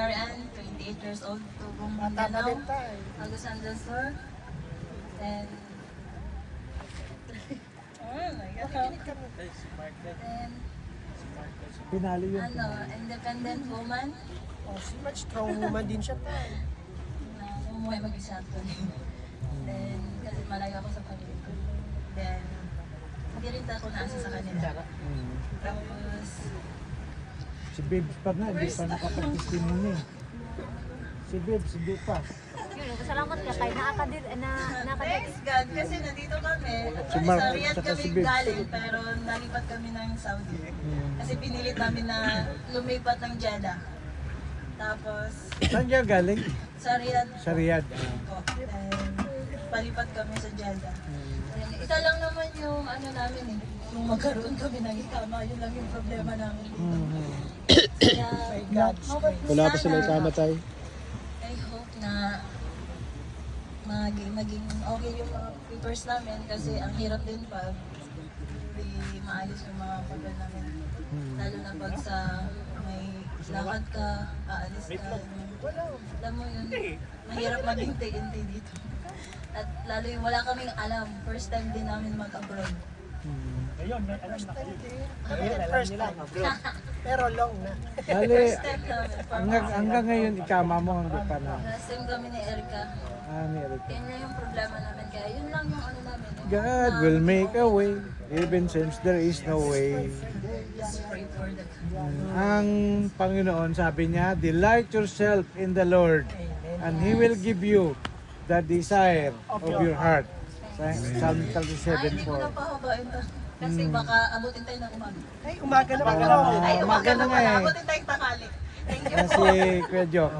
Mary Ann, 28 years old, Tugong Bata pa Mindanao, din tayo. Agusan del Sur. Then, oh my God. Nakikinig kami. Then, Pinali yun. independent woman. Oh, si much strong woman din siya tayo. Na umuwi mag-isa actually. Then, kasi malayo ako sa pamilya ko. Then, hindi rin ako naasa sa kanila. Mm. Tapos, Si Bibs pa nga, hindi pa nakapag-testimony. Si Bibs, hindi pa. Yun, salamat ka kay nakakadir thanks God, kasi nandito kami. Si Mark, Sa Riyadh saka kami si Bibs. galing, pero nalipat kami ng Saudi. Mm. Kasi pinilit namin na lumipat ng Jeddah. Tapos, Saan siya galing? sa Riyadh Sa Riyadh. po. Then, palipat kami sa Jeddah. Then, isa lang naman yung ano namin eh. Nung magkaroon kami ng ikama, yun lang yung problema namin. Mm. Kaya, By God's grace. Wala pa sila sana, ikama tayo. I hope na maging okay yung mga papers namin kasi ang hirap din pag hindi maayos yung mga papers namin. Lalo na pag sa may lakad ka, aalis ka. Alam mo yun, mahirap maghintay-hintay dito. At lalo yung wala kaming alam, first time din namin mag-abroad. First time din. Kami din first time. Pero long na. Dali, First time namin. hanggang ngayon ikama mo hanggang pa na. Last time kami ni Erica. Ni Eric. Yan na yung problema namin. Kaya yun lang yung ano namin. God will make a way, even since there is no way. Just pray for the Ang Panginoon sabi niya, delight yourself in the Lord, and He will give you the desire of your heart. Psalm Ay, hindi ko 37:4. na pahabain na. Kasi baka abutin tayo ng umaga. Ay, umaga na ba? Ay, Umaga na nga pala. eh. Abutin tayong tanghali. Thank you Kasi po. Kuya Joe.